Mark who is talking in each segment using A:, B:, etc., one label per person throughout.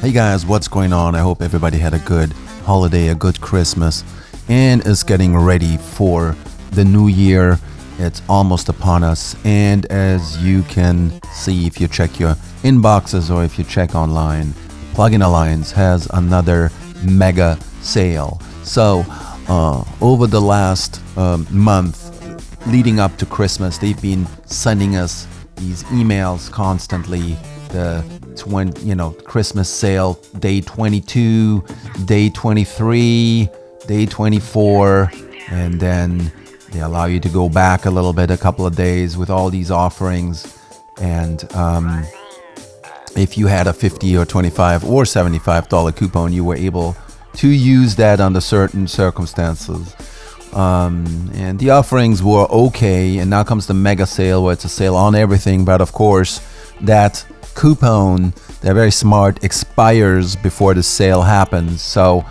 A: Hey guys, what's going on? I hope everybody had a good holiday, a good Christmas, and is getting ready for the new year. It's almost upon us, and as you can see if you check your inboxes or if you check online, Plugin Alliance has another mega sale. So over the last month leading up to Christmas, they've been sending us these emails constantly. The Christmas sale, day 22, day 23, day 24, and then they allow you to go back a little bit, a couple of days with all these offerings. And if you had a $50 or $25 or $75 coupon, you were able to use that under certain circumstances. And the offerings were okay. And now comes the mega sale, where it's a sale on everything. But of course, that coupon, they're very smart, expires before the sale happens. So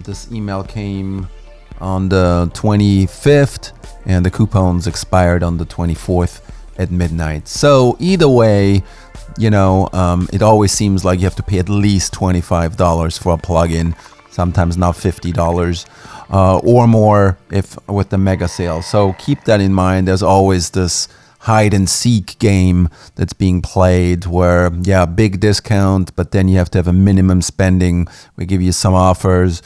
A: this email came on the 25th and the coupons expired on the 24th at midnight. So either way, it always seems like you have to pay at least $25 for a plugin, sometimes now $50 or more if with the mega sale. So keep that in mind. There's always this hide and seek game that's being played where, big discount, but then you have to have a minimum spending. We give you some offers.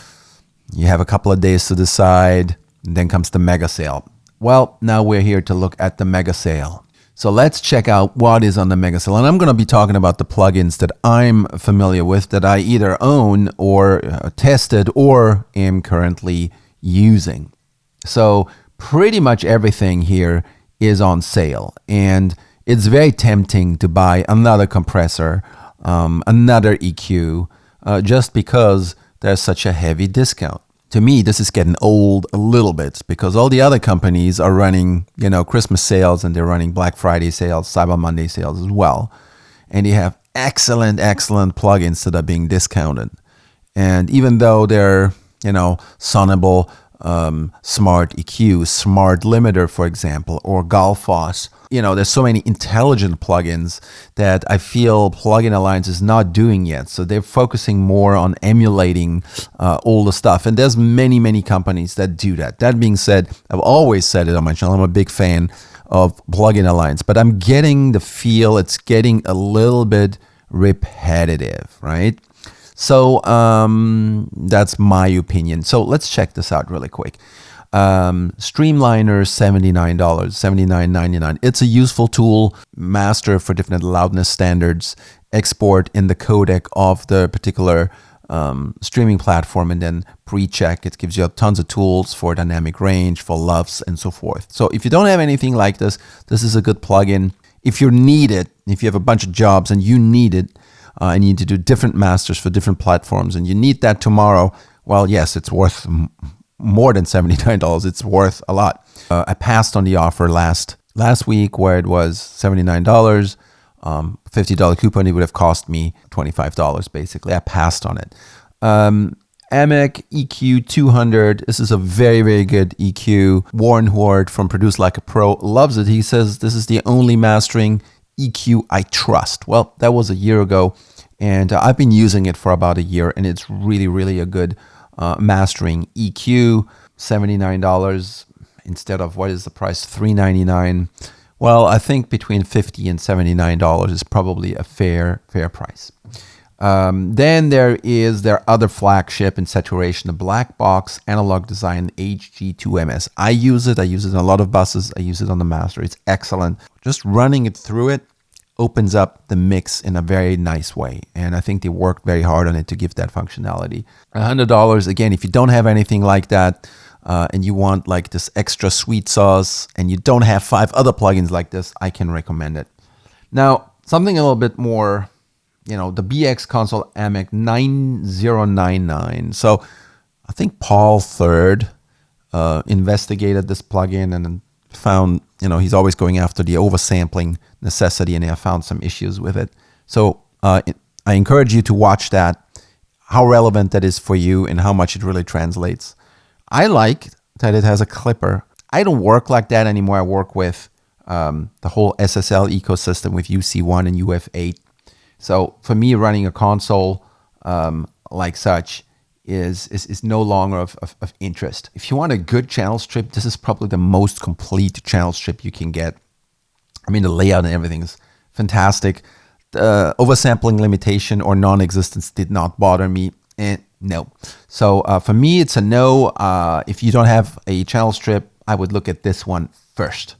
A: You have a couple of days to decide, and then comes the mega sale. Well, now we're here to look at the mega sale. So let's check out what is on the mega sale. And I'm going to be talking about the plugins that I'm familiar with, that I either own or tested or am currently using. So pretty much everything here is on sale, and it's very tempting to buy another compressor, another EQ, just because there's such a heavy discount. To me, this is getting old a little bit because all the other companies are running, Christmas sales, and they're running Black Friday sales, Cyber Monday sales as well. And they have excellent plugins that are being discounted. And even though they're, Sonable, smart EQ, smart limiter, for example, or Galfos. There's so many intelligent plugins that I feel Plugin Alliance is not doing yet. So they're focusing more on emulating all the stuff. And there's many companies that do that. That being said, I've always said it on my channel, I'm a big fan of Plugin Alliance, but I'm getting the feel it's getting a little bit repetitive, right? So that's my opinion. So let's check this out really quick. Streamliner, $79, $79.99. It's a useful tool, master for different loudness standards, export in the codec of the particular streaming platform, and then pre-check. It gives you tons of tools for dynamic range, for LUFS, and so forth. So if you don't have anything like this, this is a good plugin. If you need it, if you have a bunch of jobs and you need it, and you need to do different masters for different platforms, and you need that tomorrow, well, yes, it's worth more than $79. It's worth a lot. I passed on the offer last week where it was $79, $50 coupon. It would have cost me $25 basically. I passed on it. AMEC EQ 200. This is a very good EQ. Warren Horde from Produce Like a Pro loves it. He says this is the only mastering EQ I trust. Well, that was a year ago, and I've been using it for about a year, and it's really a good mastering EQ. $79 instead of, what is the price, $399. Well, I think between $50 and $79 is probably a fair price. Then there is their other flagship in saturation, the black box analog design HG2MS. I use it on a lot of buses. I use it on the master. It's excellent. Just running it through it opens up the mix in a very nice way. And I think they worked very hard on it to give that functionality. $100, again, if you don't have anything like that, and you want like this extra sweet sauce, and you don't have 5 other plugins like this, I can recommend it. Now, something a little bit more, the BX Console AMEC 9099. So I think Paul Third investigated this plugin and found, he's always going after the oversampling necessity, and I found some issues with it. So I encourage you to watch that, how relevant that is for you and how much it really translates. I like that it has a clipper. I don't work like that anymore. I work with the whole SSL ecosystem with UC1 and UF8. So for me, running a console like such is no longer of interest. If you want a good channel strip, this is probably the most complete channel strip you can get. I mean, the layout and everything is fantastic. The oversampling limitation or non-existence did not bother me. And no. So for me, it's a no. If you don't have a channel strip, I would look at this one first.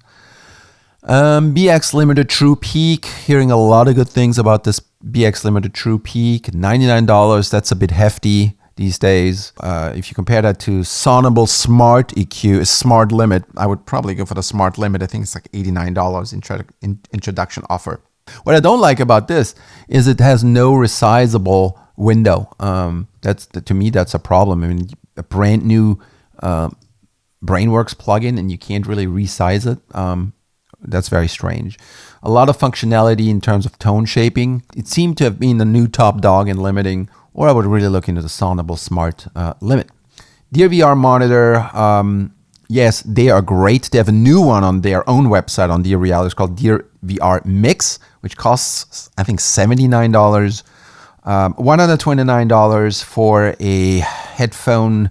A: BX Limited True Peak. Hearing a lot of good things about this BX Limited True Peak. $99. That's a bit hefty these days. If you compare that to Sonable Smart EQ, Smart Limit, I would probably go for the Smart Limit. I think it's like $89 introduction offer. What I don't like about this is it has no resizable window. To me, that's a problem. I mean, a brand new Brainworks plugin and you can't really resize it. That's very strange. A lot of functionality in terms of tone shaping. It seemed to have been the new top dog in limiting, or I would really look into the Sonable Smart Limit. Dear VR Monitor, yes, they are great. They have a new one on their own website on Dear Reality. It's called Dear VR Mix, which costs, I think, $79. $129 for a headphone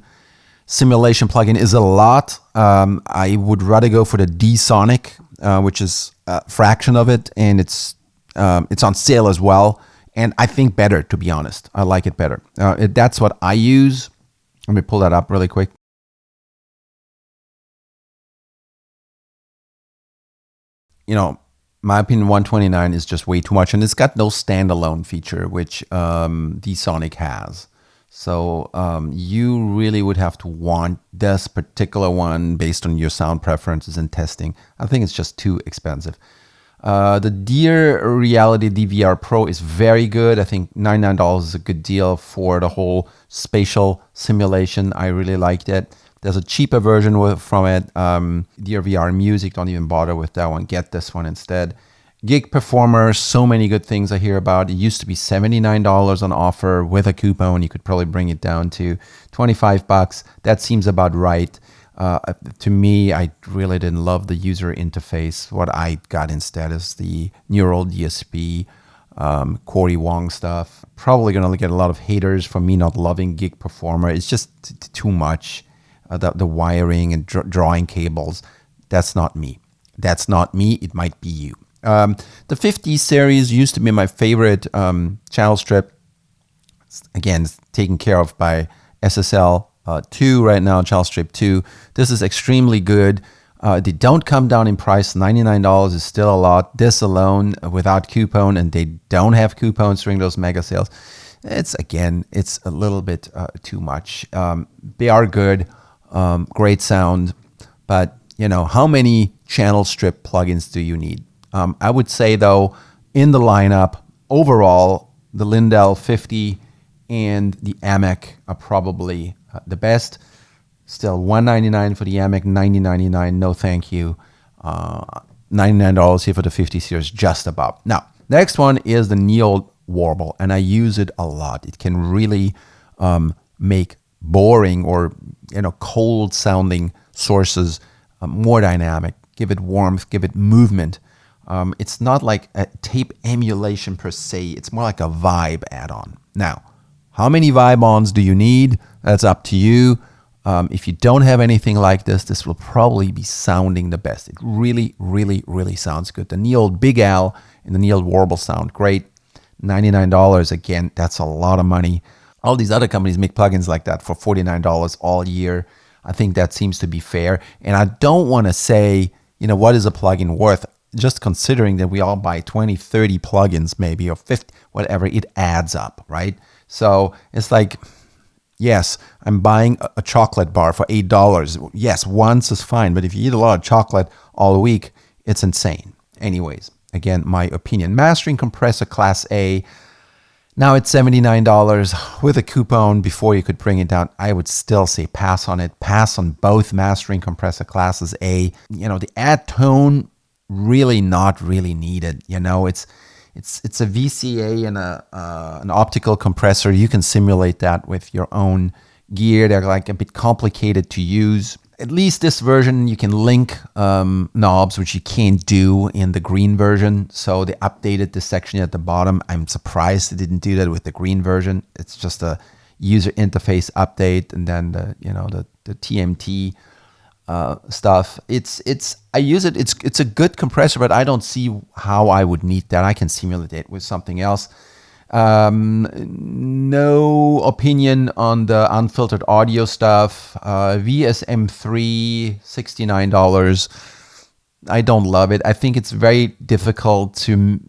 A: simulation plugin is a lot. I would rather go for the D-Sonic, which is a fraction of it, and it's on sale as well. And I think better, to be honest. I like it better. That's what I use. Let me pull that up really quick. You know, my opinion, 129 is just way too much, and it's got no standalone feature, which D-Sonic has. So you really would have to want this particular one based on your sound preferences and testing. I think it's just too expensive. The Dear Reality DVR Pro is very good. I think $99 is a good deal for the whole spatial simulation. I really liked it. There's a cheaper version from it. Dear VR Music, don't even bother with that one. Get this one instead. Gig Performer, so many good things I hear about. It used to be $79 on offer with a coupon. You could probably bring it down to $25. That seems about right. To me, I really didn't love the user interface. What I got instead is the Neural DSP, Corey Wong stuff. Probably going to get a lot of haters for me not loving Gig Performer. It's just too much. The wiring and drawing cables. That's not me. That's not me. It might be you. The 50 series used to be my favorite channel strip. Again, it's taken care of by SSL 2 right now, channel strip 2. This is extremely good. They don't come down in price. $99 is still a lot. This alone without coupon, and they don't have coupons during those mega sales. It's a little bit too much. They are good, great sound, but how many channel strip plugins do you need? I would say, though, in the lineup, overall, the Lindell 50 and the AMEC are probably the best. Still, $199 for the AMEC, $90.99, no thank you. $99 here for the 50 series, just about. Now, next one is the Neo Warble, and I use it a lot. It can really make boring or cold-sounding sources more dynamic, give it warmth, give it movement. It's not like a tape emulation per se. It's more like a vibe add-on. Now, how many vibe-ons do you need? That's up to you. If you don't have anything like this will probably be sounding the best. It really, really, really sounds good. The Neo Big Al and the Neo Warble sound great. $99, again, that's a lot of money. All these other companies make plugins like that for $49 all year. I think that seems to be fair. And I don't want to say, what is a plugin worth? Just considering that we all buy 20, 30 plugins maybe, or 50, whatever, it adds up, right? So it's like, yes, I'm buying a chocolate bar for $8. Yes, once is fine, but if you eat a lot of chocolate all week, it's insane. Anyways, again, my opinion. Mastering compressor class A, now it's $79 with a coupon. Before you could bring it down, I would still say pass on it. Pass on both mastering compressor classes A. The add tone, really not really needed. It's a VCA and an optical compressor. You can simulate that with your own gear. They're like a bit complicated to use. at least this version, you can link knobs, which you can't do in the green version. So they updated this section at the bottom. I'm surprised they didn't do that with the green version. It's just a user interface update, and then the TMT stuff. I use it. It's a good compressor, but I don't see how I would need that. I can simulate it with something else. No opinion on the unfiltered audio stuff. VSM3, $69. I don't love it. I think it's very difficult to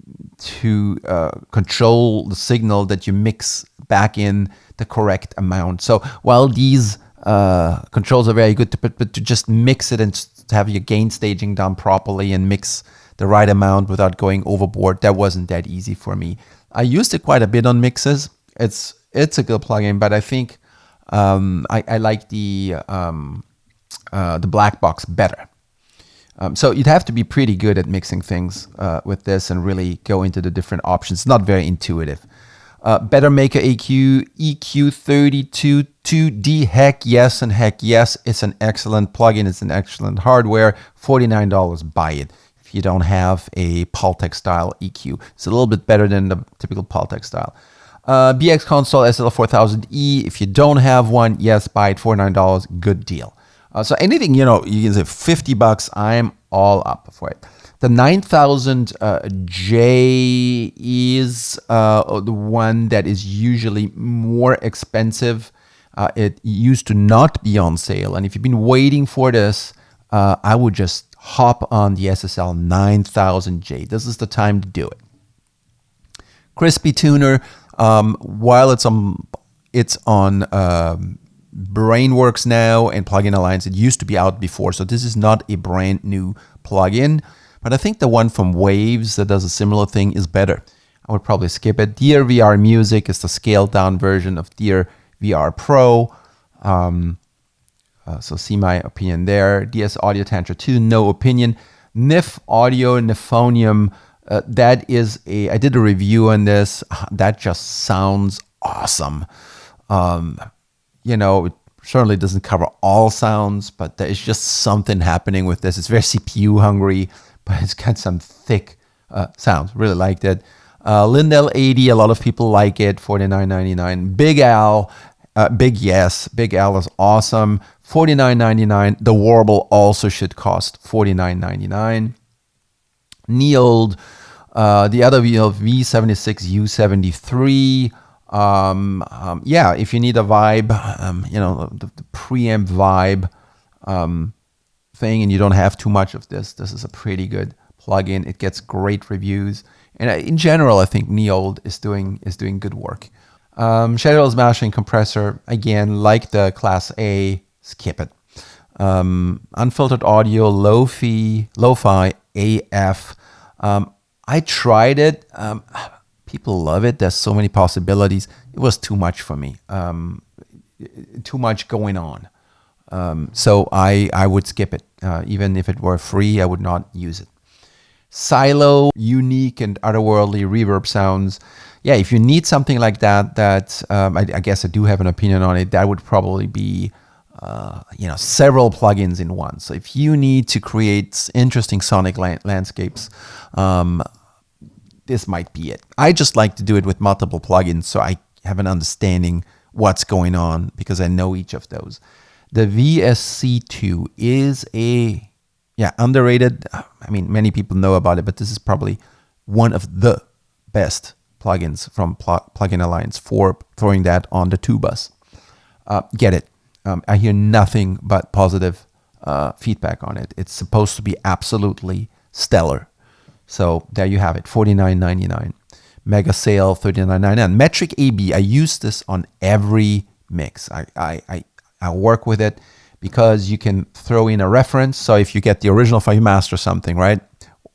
A: control the signal that you mix back in the correct amount. So while these controls are very good, but to just mix it and to have your gain staging done properly and mix the right amount without going overboard, that wasn't that easy for me. I used it quite a bit on mixes. It's a good plugin, but I think I like the black box better. So you'd have to be pretty good at mixing things with this and really go into the different options. It's not very intuitive. Better Maker EQ, EQ32 2D, heck yes and heck yes. It's an excellent plugin. It's an excellent hardware. $49, buy it. If you don't have a Pultec style EQ, it's a little bit better than the typical Pultec style. BX Console SL4000E, if you don't have one, yes, buy it, $49, good deal. So anything, you can say $50, I'm all up for it. The 9000J is the one that is usually more expensive. It used to not be on sale, and if you've been waiting for this, I would just hop on the SSL 9000J. This is the time to do it. Crispy Tuner, while it's on Brainworks now and Plugin Alliance, it used to be out before, so this is not a brand new plugin. But I think the one from Waves that does a similar thing is better. I would probably skip it. Dear VR Music is the scaled down version of Dear VR Pro. So see my opinion there. DS Audio Tantra 2, no opinion. NIF Audio, Nifonium, that is I did a review on this. That just sounds awesome. It certainly doesn't cover all sounds, but there is just something happening with this. It's very CPU hungry, but it's got some thick sounds. Really liked it. Lindell 80, a lot of people like it, $49.99. Big Al, Big Al is awesome, $49.99. The Warble also should cost $49.99. Neold, the other V76U73. If you need a vibe, the preamp vibe thing, and you don't have too much of this is a pretty good plugin. It gets great reviews, and in general, I think Neold is doing good work. Shadow's Mashing Compressor, again, like the Class A, skip it. Unfiltered Audio, Lo-Fi AF. I tried it. People love it. There's so many possibilities. It was too much for me. Too much going on. So I would skip it. Even if it were free, I would not use it. Silo, unique and otherworldly reverb sounds. Yeah, if you need something like that, I guess I do have an opinion on it. That would probably be, several plugins in one. So if you need to create interesting sonic landscapes, this might be it. I just like to do it with multiple plugins, so I have an understanding what's going on because I know each of those. The VSC2 is underrated. I mean, many people know about it, but this is probably one of the best plugins from Plugin Alliance for throwing that on the tubas. Get it. I hear nothing but positive feedback on it. It's supposed to be absolutely stellar. So there you have it, $49.99. Mega sale, $39.99. Metric AB, I use this on every mix. I work with it because you can throw in a reference. So if you get the original file, you master something, right?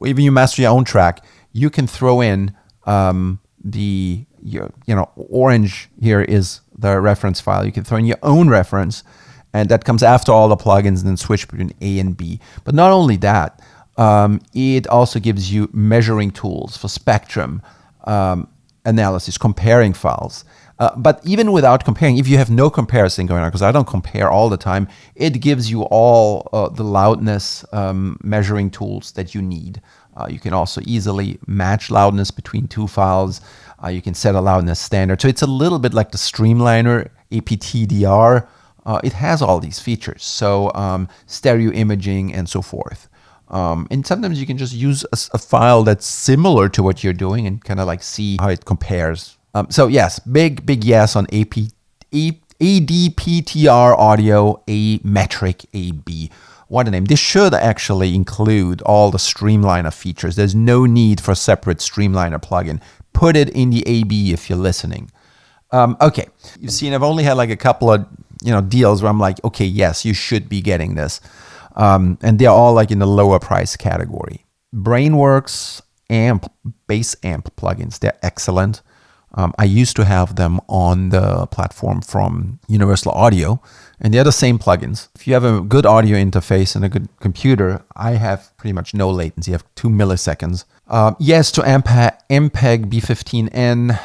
A: Even you master your own track, you can throw in orange here is the reference file. You can throw in your own reference, and that comes after all the plugins, and then switch between A and B. But not only that, it also gives you measuring tools for spectrum analysis, comparing files. But even without comparing, if you have no comparison going on, because I don't compare all the time, it gives you all the loudness measuring tools that you need. You can also easily match loudness between two files. You can set a loudness standard. So it's a little bit like the Streamliner APTDR. It has all these features. So stereo imaging and so forth. And sometimes you can just use a file that's similar to what you're doing and kind of like see how it compares. So yes, big yes on ADPTR audio, a metric AB. What a name. This should actually include all the Streamliner features. There's no need for a separate Streamliner plugin. Put it in the AB if you're listening. Okay, you've seen I've only had like a couple of deals where I'm like, okay, yes, you should be getting this. And they're all like in the lower price category. Brainworks bass amp plugins, they're excellent. I used to have them on the platform from Universal Audio, and they're the same plugins. If you have a good audio interface and a good computer, I have pretty much no latency. I have 2 milliseconds. Yes to MPEG B15N,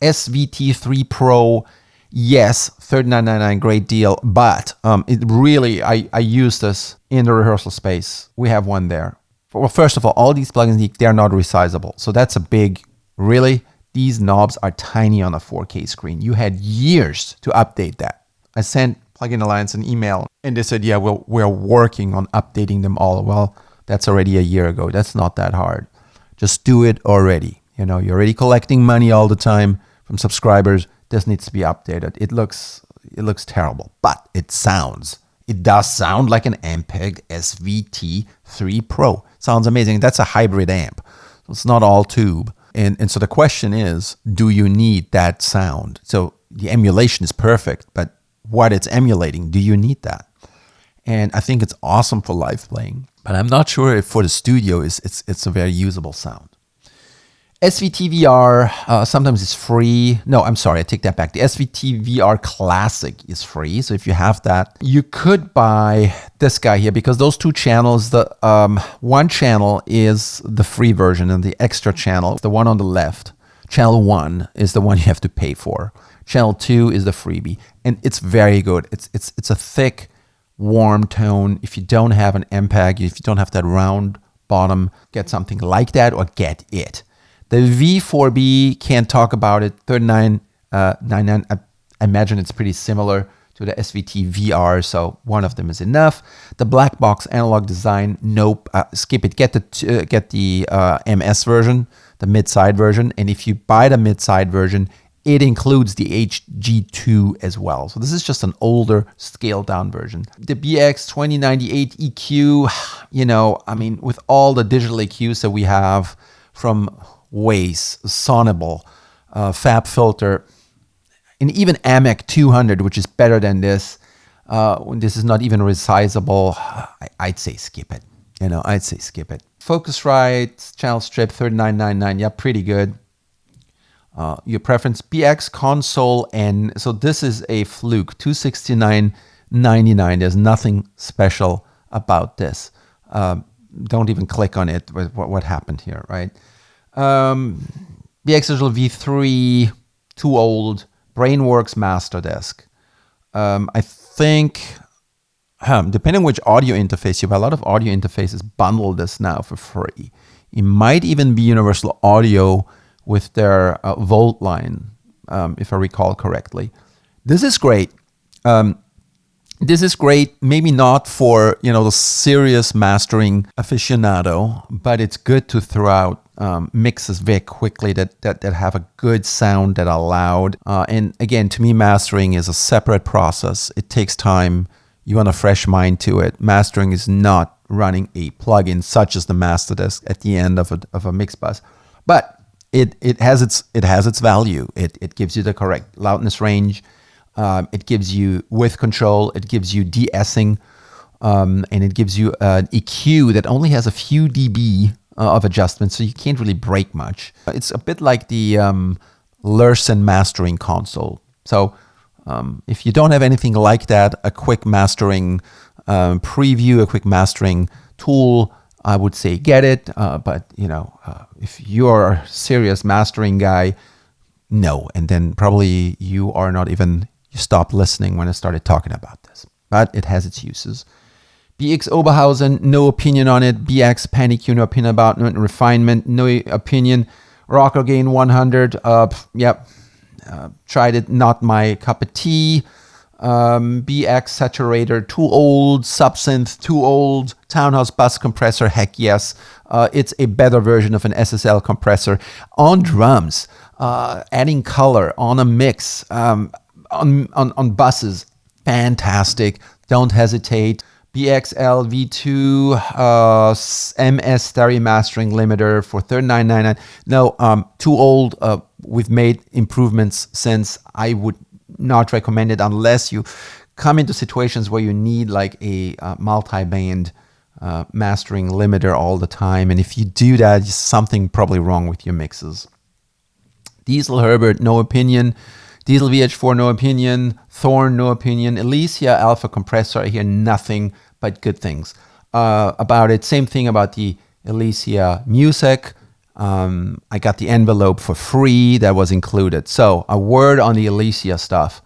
A: SVT3 Pro. Yes, $39.99, great deal. But it really, I use this in the rehearsal space. We have one there. Well, first of all these plugins, they're not resizable. So that's a big, really, these knobs are tiny on a 4K screen. You had years to update that. I sent Plugin Alliance an email and they said, yeah, we're working on updating them all. Well, that's already a year ago. That's not that hard. Just do it already. You're already collecting money all the time from subscribers. This needs to be updated. It looks terrible, but it does sound like an MPEG SVT3 Pro. Sounds amazing. That's a hybrid amp. So it's not all tube. And so the question is, do you need that sound? So the emulation is perfect, but what it's emulating, do you need that? And I think it's awesome for live playing, but I'm not sure if for the studio it's a very usable sound. SVT-VR sometimes is free. No, I'm sorry, I take that back. The SVT-VR Classic is free. So if you have that, you could buy this guy here because those two channels, the one channel is the free version and the extra channel, the one on the left, channel 1 is the one you have to pay for. Channel 2 is the freebie. And it's very good. It's a thick, warm tone. If you don't have an MPEG, if you don't have that round bottom, get something like that or get it. The V4B, can't talk about it, $39.99. I imagine it's pretty similar to the SVT VR, so one of them is enough. The black box analog design, nope, skip it. Get the MS version, the mid-side version, and if you buy the mid-side version, it includes the HG2 as well. So this is just an older, scaled-down version. The BX2098 EQ, I mean, with all the digital EQs that we have from Waze, Sonable, Fab Filter, and even AMEC 200, which is better than this. This is not even resizable. I'd say skip it. I'd say skip it. Focusrite, channel strip, $39.99. Yeah, pretty good. Your preference, BX console N. So this is a fluke, $269.99. There's nothing special about this. Don't even click on it. What happened here, right? BX Digital V3, too old. Brainworks Master Desk. I think, depending on which audio interface you have, a lot of audio interfaces bundle this now for free. It might even be Universal Audio with their Volt line, if I recall correctly. This is great. This is great, maybe not for the serious mastering aficionado, but it's good to throw out mixes very quickly that have a good sound, that are loud. And again, to me, mastering is a separate process. It takes time. You want a fresh mind to it. Mastering is not running a plugin such as the Master Desk at the end of a mix bus, but it has its value. It gives you the correct loudness range. It gives you width control, it gives you de-essing, and it gives you an EQ that only has a few dB of adjustment, so you can't really break much. It's a bit like the Lursen mastering console. So if you don't have anything like that, a quick mastering preview, a quick mastering tool, I would say get it. But if you're a serious mastering guy, no. And then probably you stopped listening when I started talking about this. But it has its uses. BX Oberhausen, no opinion on it. BX Panic, no opinion about it. Refinement, no opinion. Rocker Gain 100, tried it, not my cup of tea. BX Saturator, too old. Subsynth, too old. Townhouse Bus Compressor, heck yes. It's a better version of an SSL compressor. On drums, adding color on a mix, on buses, fantastic. Don't hesitate. BXL V2 MS stereo mastering limiter for $39.99. No, too old. We've made improvements since. I would not recommend it unless you come into situations where you need like a multi-band mastering limiter all the time. And if you do that, there's something probably wrong with your mixes. Diesel Herbert, no opinion. Diesel VH4, no opinion. Thorn, no opinion. Elysia Alpha Compressor, I hear nothing but good things about it. Same thing about the Elysia Music. I got the envelope for free that was included. So a word on the Elysia stuff.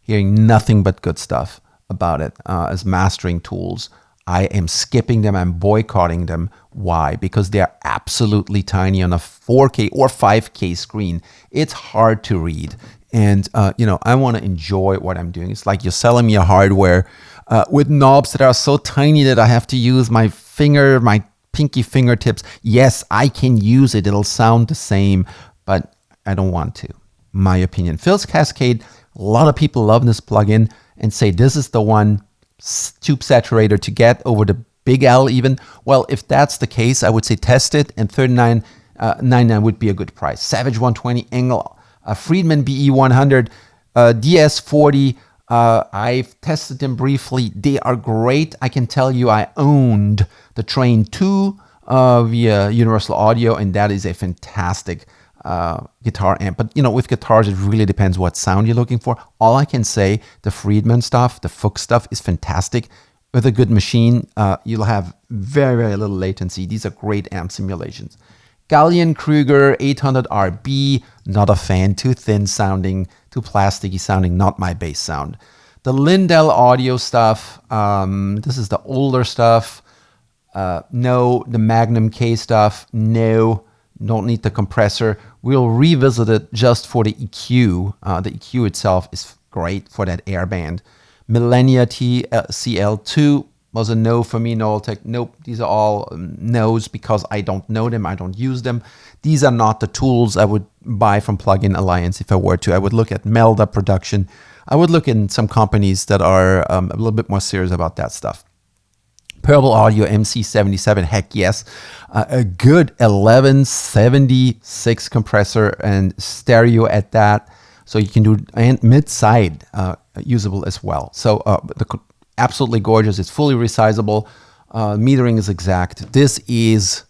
A: Hearing nothing but good stuff about it as mastering tools. I am skipping them. I'm boycotting them. Why? Because they're absolutely tiny on a 4K or 5K screen. It's hard to read. And, I want to enjoy what I'm doing. It's like you're selling me a hardware with knobs that are so tiny that I have to use my pinky fingertips. Yes, I can use it. It'll sound the same, but I don't want to. My opinion. Phil's Cascade, a lot of people love this plugin and say this is the one tube saturator to get over the Big L even. Well, if that's the case, I would say test it, and $39.99 would be a good price. Savage 120, Engel, Friedman BE 100, DS40. I've tested them briefly. They are great. I can tell you I owned the Train 2 via Universal Audio, and that is a fantastic guitar amp. But, with guitars, it really depends what sound you're looking for. All I can say, the Friedman stuff, the Fuchs stuff is fantastic. With a good machine, you'll have very, very little latency. These are great amp simulations. Gallion Kruger 800RB, not a fan, too thin sounding, too plasticky sounding, not my bass sound. The Lindell Audio stuff, this is the older stuff. No, the Magnum K stuff, no, don't need the compressor. We'll revisit it just for the EQ. The EQ itself is great for that air band. Millennia CL2 was a no for me. Noeltech, nope. These are all no's because I don't know them. I don't use them. These are not the tools I would buy from Plugin Alliance if I were to. I would look at Melda Production. I would look in some companies that are a little bit more serious about that stuff. Purple Audio MC77, heck yes. A good 1176 compressor and stereo at that. So you can do and mid-side usable as well. So absolutely gorgeous. It's fully resizable. Metering is exact. This is,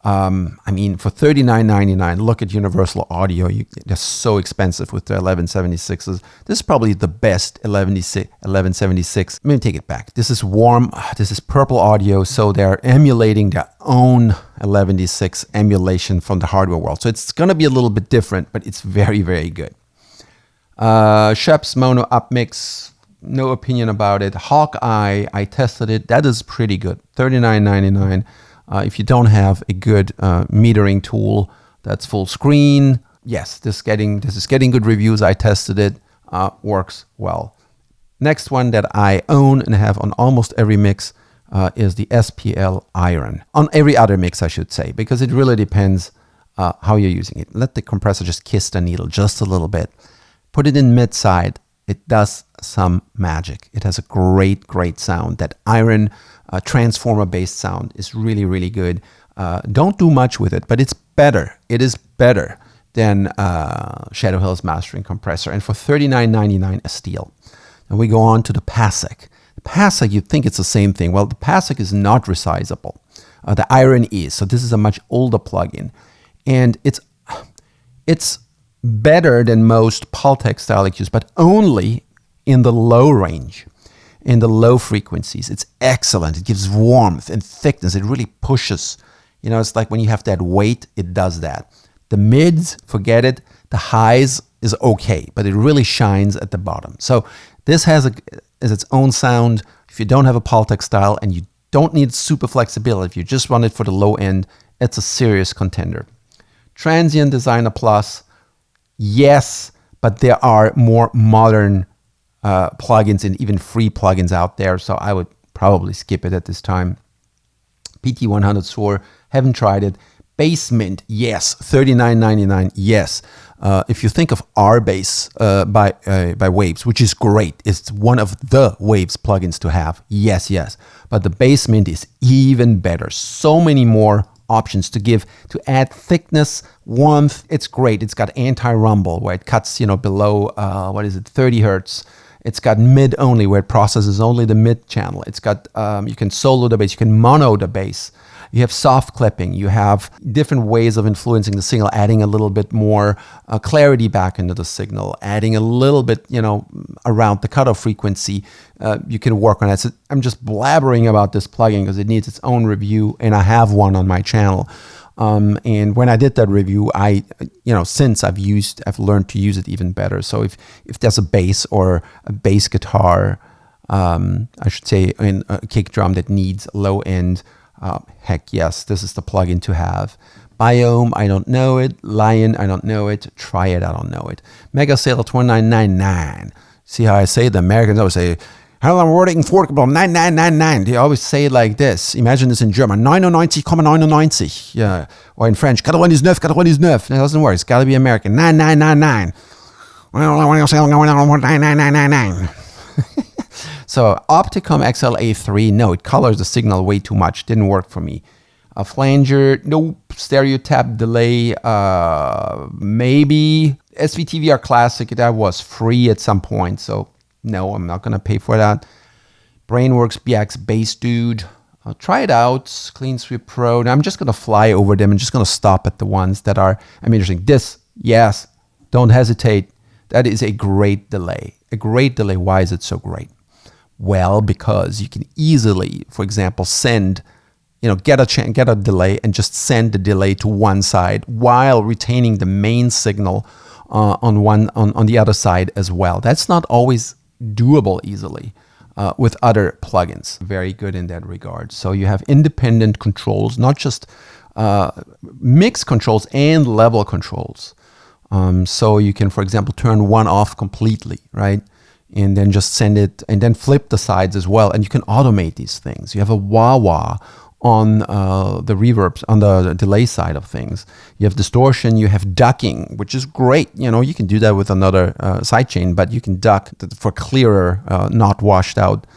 A: for $39.99, look at Universal Audio. They're so expensive with the 1176s. This is probably the best 1176. Let me take it back. This is warm. This is Purple Audio. So they're emulating their own 1176 emulation from the hardware world. So it's going to be a little bit different, but it's very, very good. Sheps Mono Upmix. No opinion about it. Hawkeye, I tested it. That is pretty good. $39.99. If you don't have a good metering tool that's full screen, yes, this is getting good reviews. I tested it. Works well. Next one that I own and have on almost every mix is the SPL Iron. On every other mix, I should say, because it really depends how you're using it. Let the compressor just kiss the needle just a little bit. Put it in mid-side. It does some magic. It has a great, great sound. That Iron transformer-based sound is really, really good. Don't do much with it, but it's better. It is better than Shadow Hill's mastering compressor. And for $39.99 a steal. And we go on to the PASEC. The PASEC, you'd think it's the same thing. Well, the PASEC is not resizable. The Iron is. So this is a much older plugin. And it's better than most Pultec style EQs, but only in the low range, in the low frequencies. It's excellent. It gives warmth and thickness. It really pushes. It's like when you have that weight, it does that. The mids, forget it. The highs, is okay, but it really shines at the bottom. So this has its own sound. If you don't have a Pultec style and you don't need super flexibility, if you just want it for the low end, it's a serious contender. Transient Designer Plus, yes, but there are more modern plugins and even free plugins out there, so I would probably skip it at this time. PT100 Soar, haven't tried it. Basement, yes. $39.99, yes. If you think of R-Bass by Waves, which is great, it's one of the Waves plugins to have, yes, yes. But the Basement is even better. So many more options to add thickness, warmth. It's great. It's got anti-rumble where it cuts, below 30 hertz. It's got mid only where it processes only the mid channel. It's got you can solo the bass, you can mono the bass. You have soft clipping. You have different ways of influencing the signal, adding a little bit more clarity back into the signal, adding a little bit, around the cutoff frequency. You can work on that. So I'm just blabbering about this plugin because it needs its own review, and I have one on my channel. And when I did that review, since I've learned to use it even better. So if there's a bass or a bass guitar, I should say, in a kick drum that needs low end, heck yes, this is the plugin to have. Biome, I don't know it. Lion, I don't know it. Try it, I don't know it. Mega Sale $29.99. See how I say it? The Americans always say, hello, we're waiting for 9999. They always say it like this. Imagine this in German. 99,99. Yeah. Or in French, 99, 99. It doesn't work. It's got to be American. 9999. So Opticom XLA3, no, it colors the signal way too much. Didn't work for me. A flanger, nope. Stereo tap delay, maybe. SVTVR Classic, that was free at some point. So no, I'm not going to pay for that. Brainworks BX Bass Dude. I'll try it out. Clean Sweep Pro. Now I'm just going to fly over them and just going to stop at the ones that are interesting. This, yes, don't hesitate. That is a great delay. A great delay. Why is it so great? Well, because you can easily, for example, send, get a delay and just send the delay to one side while retaining the main signal on the other side as well. That's not always doable easily with other plugins. Very good in that regard. So you have independent controls, not just mix controls and level controls. So you can, for example, turn one off completely, right? And then just send it and then flip the sides as well. And you can automate these things. You have a wah-wah on the reverbs, on the delay side of things. You have distortion, you have ducking, which is great. You can do that with another sidechain, but you can duck for clearer, not washed out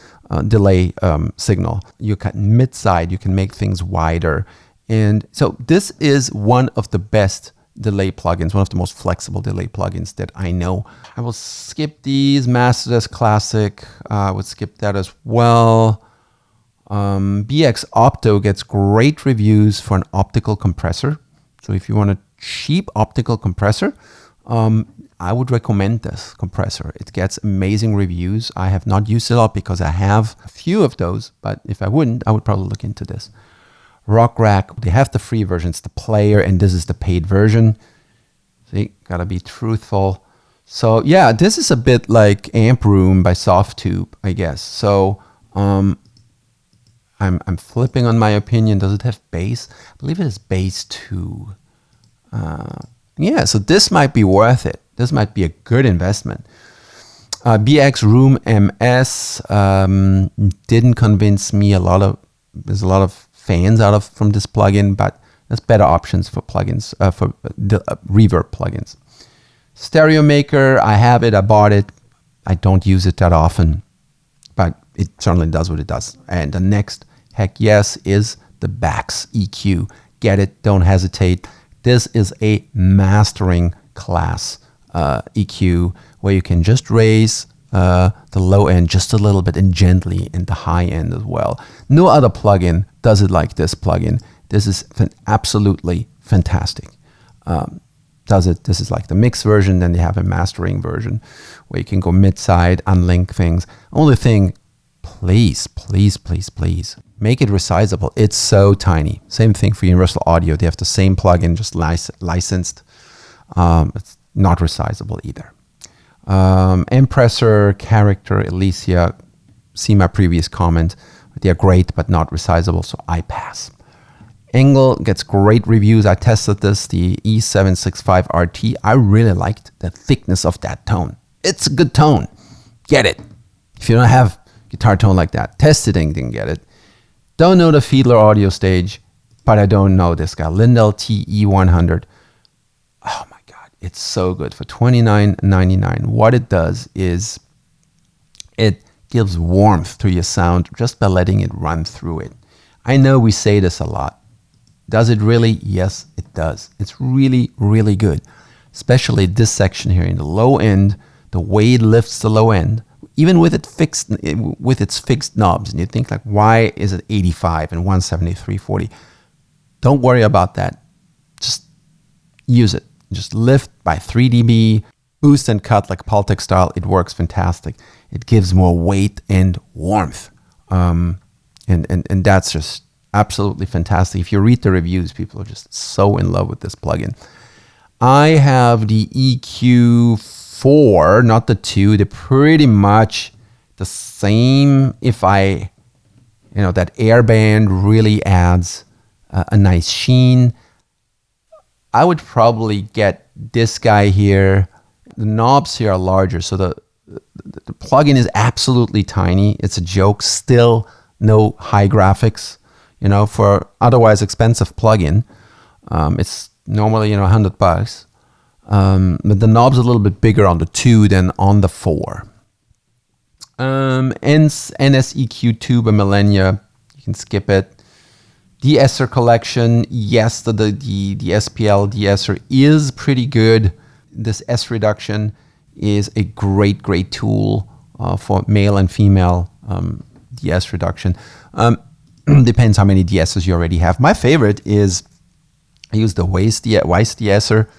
A: delay signal. You cut mid-side, you can make things wider. And so this is one of the best delay plugins, one of the most flexible delay plugins that I know. I will skip these. Massivebeatzz Classic, I would skip that as well. BX Opto gets great reviews for an optical compressor. So if you want a cheap optical compressor, I would recommend this compressor. It gets amazing reviews. I have not used it a lot because I have a few of those, but if I wouldn't, I would probably look into this. Rock Rack, they have the free version, it's the player, and this is the paid version. See, gotta be truthful. So yeah, this is a bit like Amp Room by Softtube, I guess. So I'm flipping on my opinion. Does it have bass? I believe it has bass too. Yeah, so this might be worth it. This might be a good investment. BX Room MS didn't convince me. There's a lot of fans from this plugin, but there's better options for plugins, for reverb plugins. Stereo Maker, I have it, I bought it. I don't use it that often, but it certainly does what it does. And the next, heck yes, is the Bax EQ. Get it, don't hesitate. This is a mastering class EQ where you can just raise the low end just a little bit and gently in the high end as well. No other plugin does it like this plugin. This is absolutely fantastic. This is like the mix version, then you have a mastering version where you can go mid-side, unlink things. Only thing, please, make it resizable. It's so tiny. Same thing for Universal Audio. They have the same plugin, just licensed. It's not resizable either. Empressor, Character, Elysia, see my previous comment. They're great, but not resizable, so I pass. Engel gets great reviews. I tested this, the E765RT. I really liked the thickness of that tone. It's a good tone. Get it. If you don't have guitar tone like that, test it and then get it. Don't know the Fiedler audio stage, but I don't know this guy. Lindell TE100. Oh my God, it's so good for $29.99. What it does is it gives warmth to your sound just by letting it run through it. I know we say this a lot. Does it really? Yes, it does. It's really, really good. Especially this section here in the low end, the way it lifts the low end, even with its fixed knobs. And you think like, why is it 85 and 173.40? Don't worry about that. Just use it. Just lift by 3 dB, boost and cut like Pultec style. It works fantastic. It gives more weight and warmth. And that's just absolutely fantastic. If you read the reviews, people are just so in love with this plugin. I have the EQ4, not the 2. They're pretty much the same. If that airband really adds a nice sheen. I would probably get this guy here. The knobs here are larger, so the plugin is absolutely tiny. It's a joke. Still no high graphics. For otherwise expensive plugin, it's normally, $100. But the knob's a little bit bigger on the 2 than on the 4. NSEQ Tuba Millennia, you can skip it. De-esser collection, yes, the SPL de-esser is pretty good. This S reduction is a great tool for male and female de-ess reduction. Depends how many de-essers you already have. My favorite is, I use the Weiss de-esser,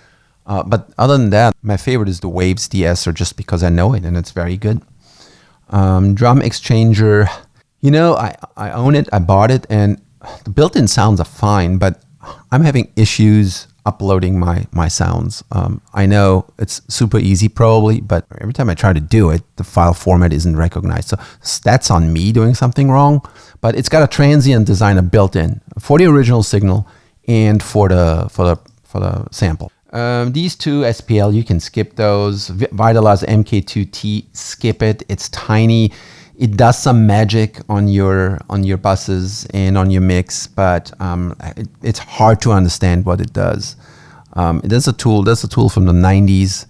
A: but other than that, my favorite is the Waves de-esser just because I know it and it's very good. Drum exchanger, I own it, I bought it, and the built-in sounds are fine, but I'm having issues uploading my sounds. I know it's super easy probably, but every time I try to do it, the file format isn't recognized. So that's on me doing something wrong, but it's got a transient designer built in for the original signal and for the sample. These two SPL, you can skip those. Vitalize MK2T, skip it. It's tiny. It does some magic on your buses and on your mix, but it's hard to understand what it does. That's a tool from the 90s.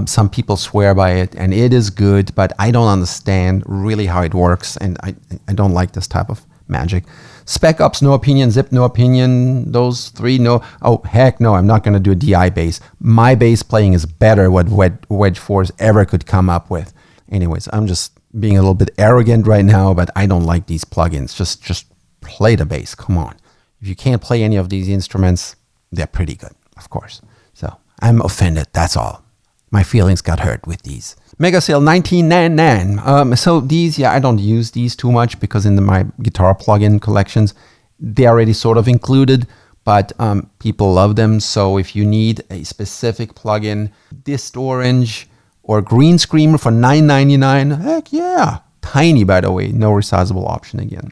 A: Some people swear by it, and it is good, but I don't understand really how it works, and I don't like this type of magic. Spec Ops, no opinion. Zip, no opinion. Those three, no. Oh, heck no, I'm not going to do a DI bass. My bass playing is better what Wedge Force ever could come up with. Anyways, I'm just being a little bit arrogant right now, but I don't like these plugins. Just play the bass. Come on. If you can't play any of these instruments, they're pretty good, of course. So I'm offended. That's all. My feelings got hurt with these. Megasale 1999. So these, I don't use these too much because in my guitar plugin collections, they're already sort of included, but people love them. So if you need a specific plugin, Dist Orange or Green Screamer for $9.99, heck yeah. Tiny, by the way, no resizable option again.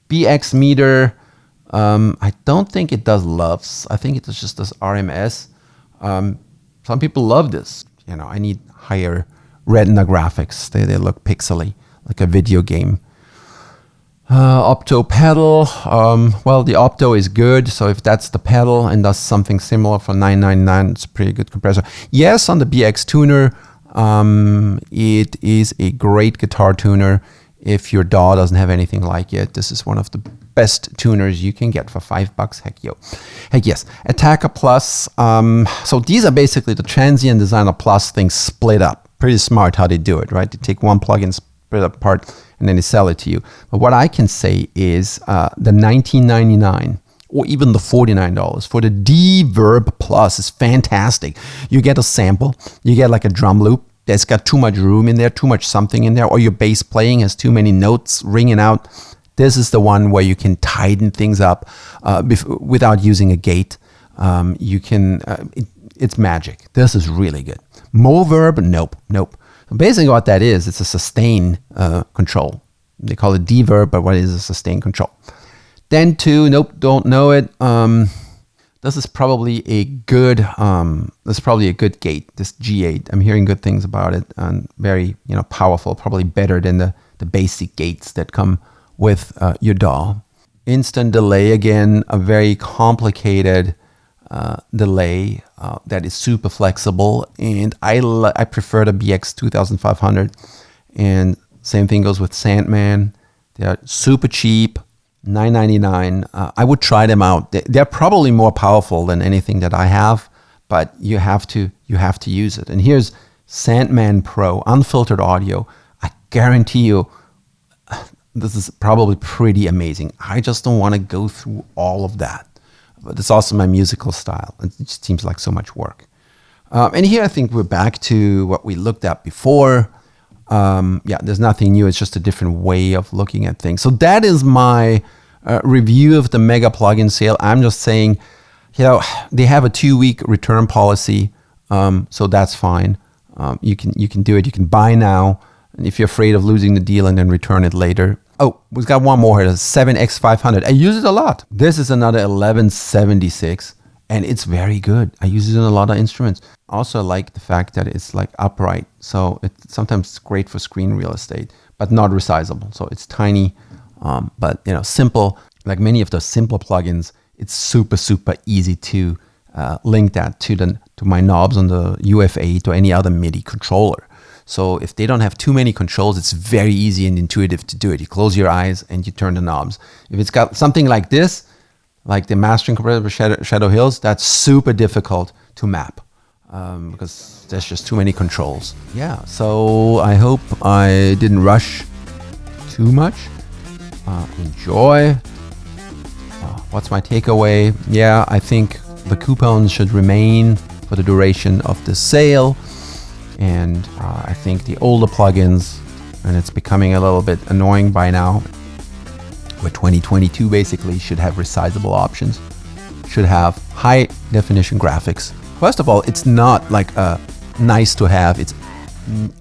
A: BX Meter, I don't think it does LUFS. I think it just does RMS. Some people love this. I need higher retina graphics. They look pixely, like a video game. Opto pedal. Well, the Opto is good. So if that's the pedal and does something similar for $9.99, it's a pretty good compressor. Yes, on the BX Tuner, it is a great guitar tuner. If your DAW doesn't have anything like it, this is one of the best tuners you can get for $5. Heck yes. Attacker Plus. So these are basically the Transient Designer Plus things split up. Pretty smart how they do it, right? They take one plugin, split it apart, and then they sell it to you. But what I can say is the $19.99 or even the $49 for the Reverb Plus is fantastic. You get a sample, you get like a drum loop that's got too much room in there, too much something in there, or your bass playing has too many notes ringing out. This is the one where you can tighten things up without using a gate. You can. it's magic. This is really good. Reverb, nope. Basically what that is, it's a sustain control. They call it deverb, but what is a sustain control? Then 2, nope, don't know it. This is probably a good gate, this G8. I'm hearing good things about it, and very, powerful, probably better than the basic gates that come with your DAW. Instant delay, again, a very complicated delay that is super flexible, and I prefer the BX 2500. And same thing goes with Sandman. They're super cheap, $9.99. I would try them out. They're probably more powerful than anything that I have, but you have to use it. And here's Sandman Pro, unfiltered audio. I guarantee you, this is probably pretty amazing. I just don't want to go through all of that. But it's also my musical style. It just seems like so much work. And here I think we're back to what we looked at before. There's nothing new. It's just a different way of looking at things. So that is my review of the Mega Plugin sale. I'm just saying, they have a 2-week return policy, so that's fine. You can do it. You can buy now, and if you're afraid of losing the deal, and then return it later. Oh, we've got one more here, the 7X500. I use it a lot. This is another 1176, and it's very good. I use it in a lot of instruments. Also, I like the fact that it's like upright, so it's sometimes great for screen real estate, but not resizable. So it's tiny, but simple. Like many of the simple plugins, it's super easy to link that to my knobs on the UF8 or any other MIDI controller. So if they don't have too many controls, it's very easy and intuitive to do it. You close your eyes and you turn the knobs. If it's got something like this, like the mastering compressor Shadow Hills, that's super difficult to map because there's just too many controls. Yeah, so I hope I didn't rush too much. Enjoy. What's my takeaway? Yeah, I think the coupons should remain for the duration of the sale. And I think the older plugins, and it's becoming a little bit annoying by now, with 2022 basically, should have resizable options, should have high definition graphics. First of all, it's not like a nice to have, it's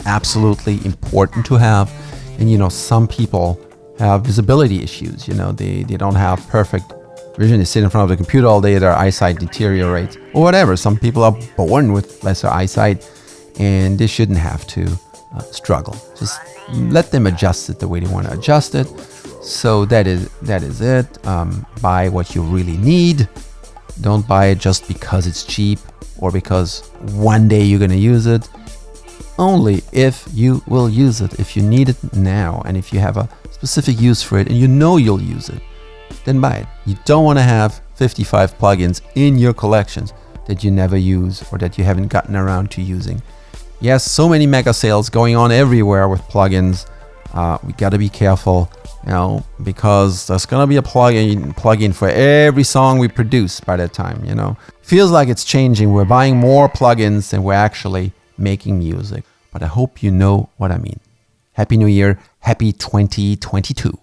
A: absolutely important to have. And some people have visibility issues, they don't have perfect vision. They sit in front of the computer all day, their eyesight deteriorates, or whatever. Some people are born with lesser eyesight, and they shouldn't have to struggle. Just let them adjust it the way they want to adjust it. So that is it. Buy what you really need. Don't buy it just because it's cheap or because one day you're going to use it. Only if you will use it, if you need it now, and if you have a specific use for it and you'll use it, then buy it. You don't want to have 55 plugins in your collections that you never use or that you haven't gotten around to using. Yes, so many mega sales going on everywhere with plugins. We got to be careful, because there's going to be a plugin for every song we produce by that time, Feels like it's changing. We're buying more plugins than we're actually making music. But I hope you know what I mean. Happy New Year. Happy 2022.